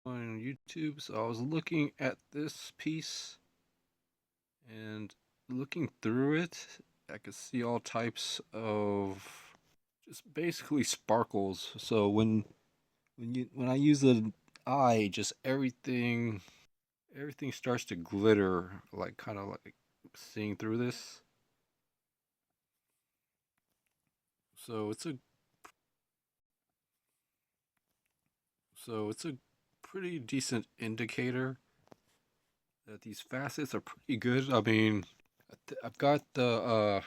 On YouTube, so I was looking at this piece and looking through it, I could see all types of just basically sparkles. So when I use an eye, just everything starts to glitter, like kind of like seeing through this. So it's a pretty decent indicator that these facets are pretty good. I mean, I've got the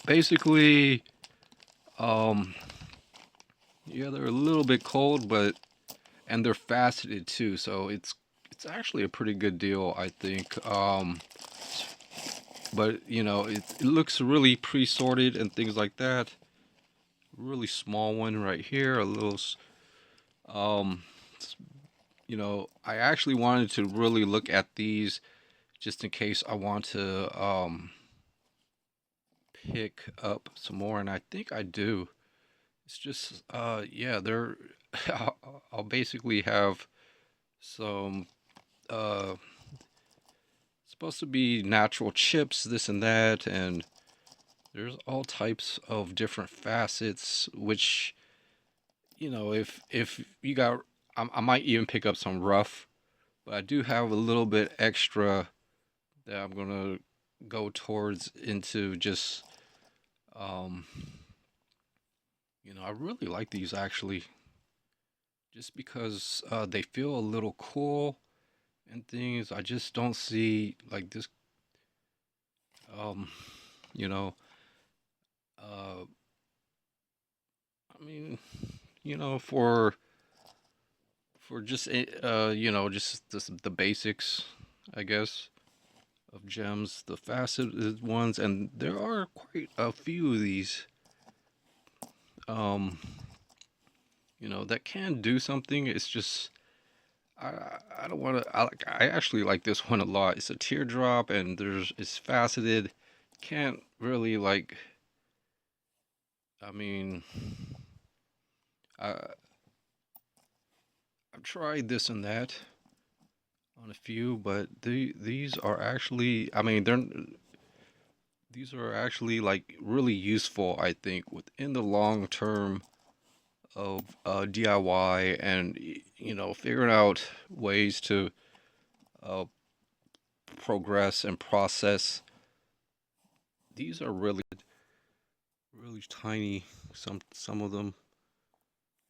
basically um yeah, they're a little bit cold, but and they're faceted too, so it's actually a pretty good deal, I think. But it looks really pre-sorted and things like that. Really small one right here, a little um I actually wanted to really look at these just in case I want to pick up some more, and I think I do. It's just yeah, they're I'll basically have some uh supposed to be natural chips, this and that, and there's all types of different facets, which if you got, I might even pick up some rough, but I do have a little bit extra that I'm gonna go towards into just um I really like these actually, just because they feel a little cool and things. I just don't see like this um you know uh I mean, for just just the basics, I guess, of gems, the faceted ones, and there are quite a few of these um that can do something. It's just I don't want to. I actually like this one a lot. It's a teardrop, and it's faceted. Can't really like. I mean, I I've tried this and that on a few, but these are actually. I mean, these are actually like really useful. I think within the long term of DIY, and figuring out ways to uh, progress and process. These are really tiny. Some of them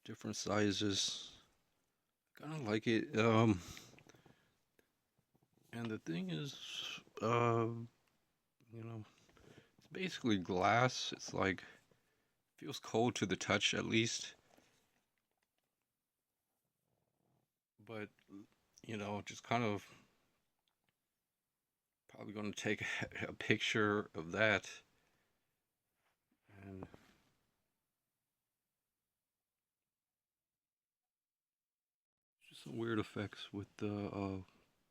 different sizes. Kind of like it. And the thing is, uh, it's basically glass. It's like feels cold to the touch at least, but just kind of probably going to take a picture of that and just some weird effects with the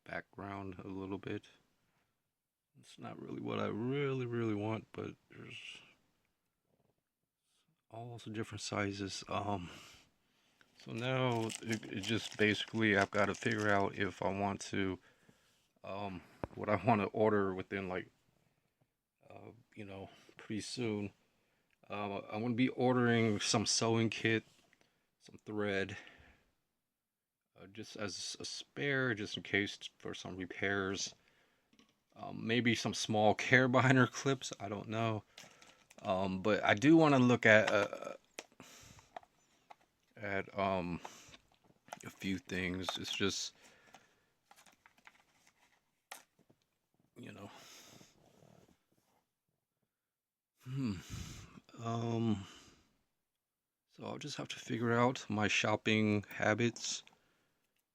background a little bit. It's not really what I really want, but there's all sorts of different sizes. So now it just basically I've got to figure out if I want to what I want to order within like pretty soon. I'm gonna be ordering some sewing kit, some thread, just as a spare, just in case for some repairs. Maybe some small carabiner clips. I don't know. But I do want to look at a few things. It's just you know. Hmm. Um. So I'll just have to figure out my shopping habits.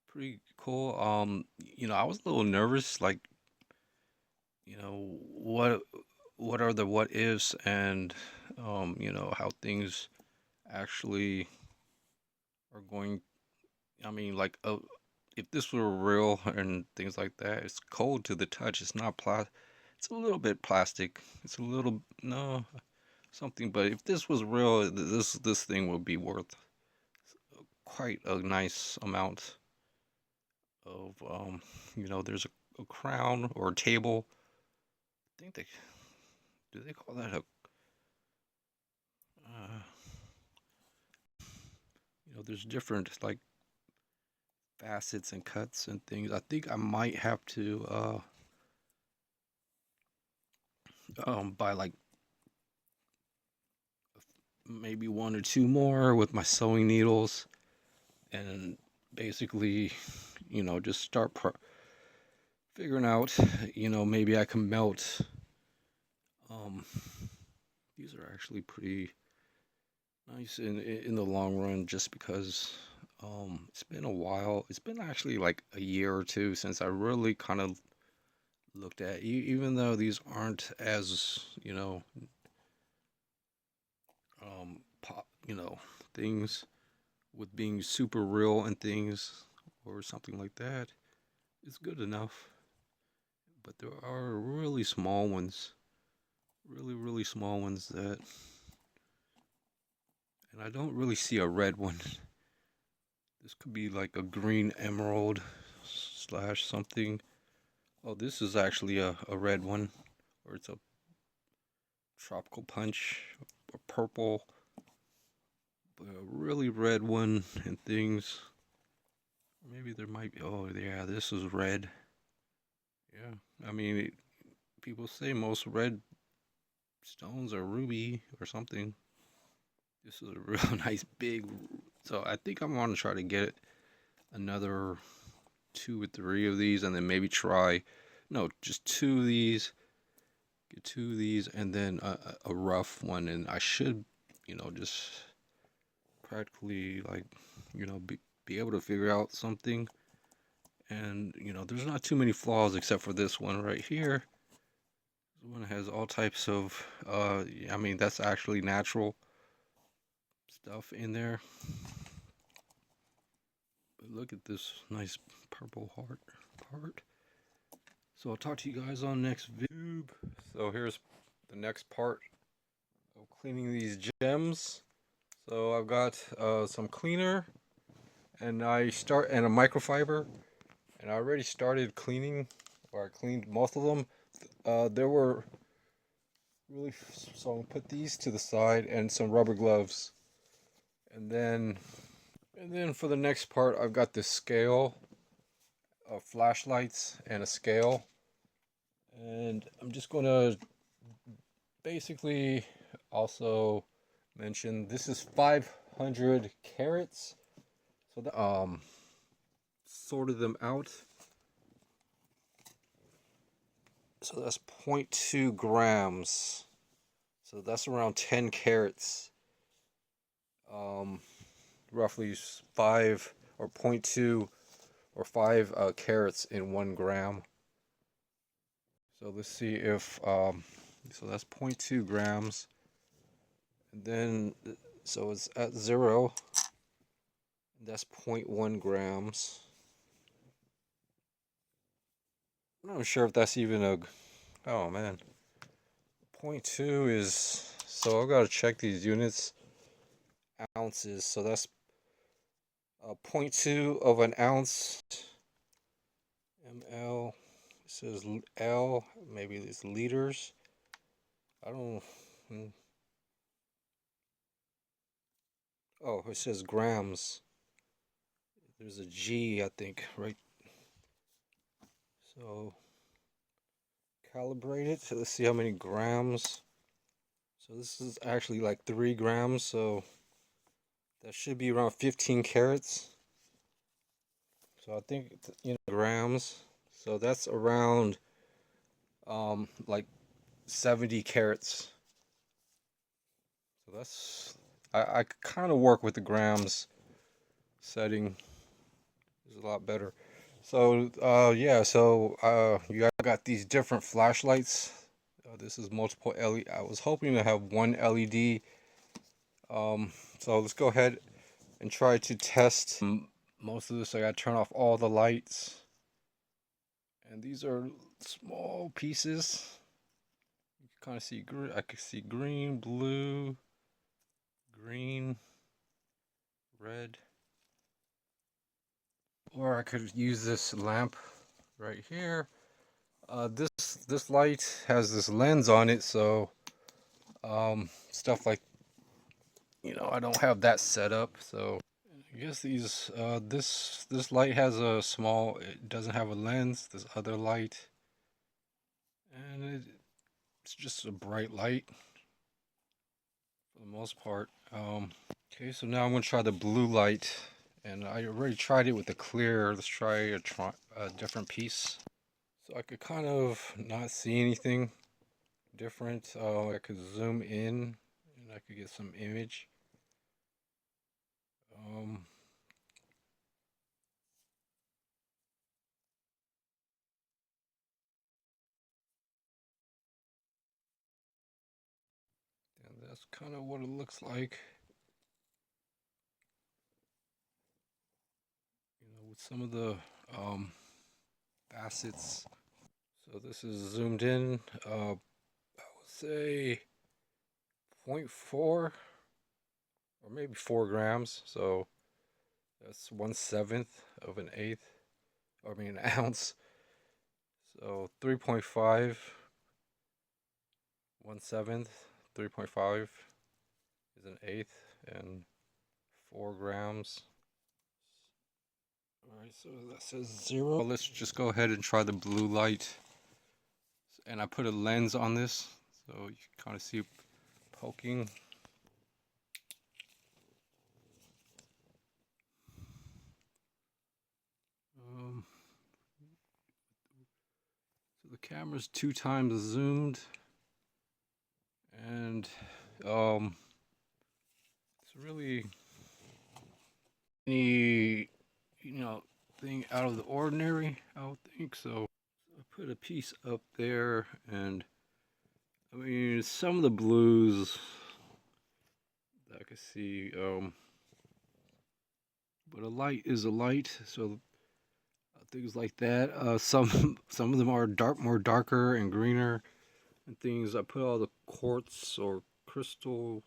Pretty cool. I was a little nervous, like, what are the what ifs, and how things actually are going. I mean, like, if this were real and things like that, it's cold to the touch. It's not it's a little bit plastic. It's a little no. something. But if this was real, this thing would be worth quite a nice amount of there's a crown or a table. I think they do they call that a uh, there's different like facets and cuts and things. I think I might have to buy like maybe one or two more with my sewing needles and basically just start figuring out maybe I can melt um these are actually pretty nice in the long run just because it's been a while. It's been actually like a year or two since I really kind of looked at even though these aren't as pop things with being super real and things or something like that. It's good enough, but there are really small ones, really small ones that, and I don't really see a red one. This could be like a green emerald slash something. Oh, this is actually a red one, or it's a tropical punch, a purple, but a really red one and things. Maybe there might be. Oh, yeah, this is red. Yeah, I mean, people say most red stones are ruby or something. This is a real nice big. So I think I'm gonna try to get another two or three of these, and then maybe try. No, just two of these. Get two of these, and then a rough one, and I should, just practically like, be able to figure out something. And there's not too many flaws except for this one right here. This one has all types of. I mean, that's actually natural stuff in there. But look at this nice purple heart part. So I'll talk to you guys on next video. So here's the next part of cleaning these gems. So I've got some cleaner and a microfiber, and I already started cleaning, or I cleaned most of them. There were really, so I'm gonna put these to the side and some rubber gloves, and then for the next part I've got this scale, flashlights and a scale, and I'm just gonna basically also mention this is 500 carats. So sorted them out. So that's 0.2 grams. So that's around 10 carats. Roughly 5 or 0.2 or 5 carats in 1 gram. So let's see if so that's 0.2 grams. And then so it's at 0. That's 0.1 grams. I'm not sure if that's even a. Oh man. 0.2 is. So I've got to check these units. Ounces. So that's 0.2 of an ounce. ml. It says L. Maybe it's liters. I don't. Oh, it says grams. There's a G, I think, right? So calibrate it. So let's see how many grams. So this is actually like 3 grams. So that should be around 15 carats. So I think grams. So that's around like 70 carats. So that's I kind of work with the grams setting. Is a lot better. So yeah, so you got these different flashlights. This is multiple LED. I was hoping to have one LED. So let's go ahead and try to test most of this. I got to turn off all the lights, and these are small pieces. You kind of see green. I can see green, blue, green, red. Or I could use this lamp right here. This light has this lens on it, so stuff like I don't have that set up. So I guess this light has a small. It doesn't have a lens. This other light, and it's just a bright light for the most part. Okay, so now I'm gonna try the blue light, and I already tried it with the clear. Let's try a different piece. So I could kind of not see anything different. I could zoom in, and I could get some image. Um, and that's kind of what it looks like. With some of the facets. So this is zoomed in. I would say zero point 0.4 or maybe 4 grams. So that's 1/7 of an eighth. I mean an ounce. So 3.5, 1/7, 3.5 is an eighth, and 4 grams. All right, so that says 0. Let's just go ahead and try the blue light. And I put a lens on this, so you can kind of see poking. So the camera's 2 times zoomed, and it's really any thing out of the ordinary, I would think. So I put a piece up there, and I mean some of the blues that I can see, but a light is a light, so things like that. Some of them are more darker and greener, and things. I put all the quartz or crystal.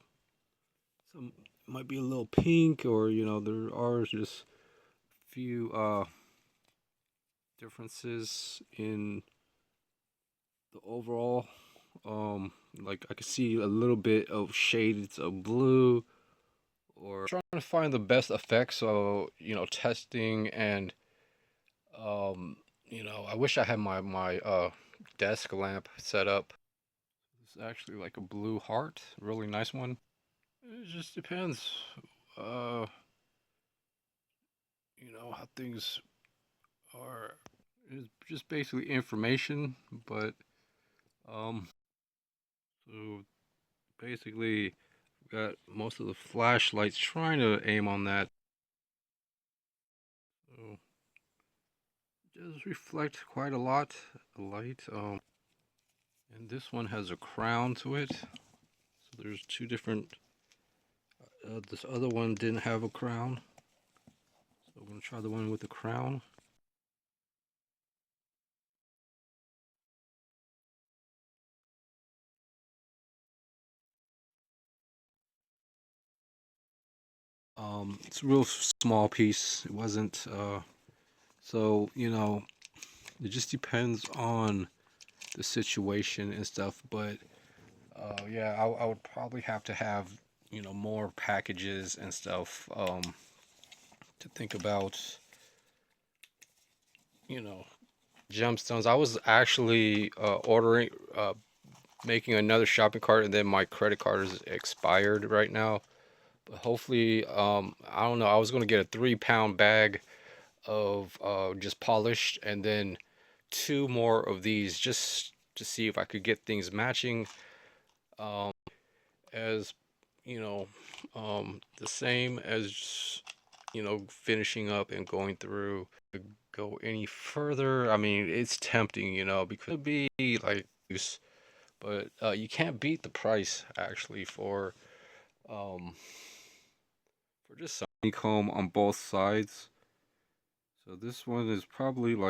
Some might be a little pink, or there are just few differences in the overall. Like I could see a little bit of shades of blue, or trying to find the best effect. So testing and I wish I had my desk lamp set up. It's actually like a blue heart, really nice one. It just depends, uh, how things are. It's just basically information, but um, so basically, got most of the flashlights trying to aim on that. So it does reflect quite a lot, the light. And this one has a crown to it. So there's two different. This other one didn't have a crown. So I'm gonna try the one with the crown. It's a real small piece. It wasn't. So it just depends on the situation and stuff. But yeah, I would probably have to have more packages and stuff to think about. You know, gemstones. I was actually ordering, making another shopping cart, and then my credit card is expired right now. But hopefully, I don't know. I was gonna get a 3 pound bag of just polished, and then two more of these just to see if I could get things matching. Um, as you know, the same as finishing up and going through. To go any further, I mean, it's tempting, because it'd be like use, but you can't beat the price actually um for just some honeycomb on both sides. So this one is probably like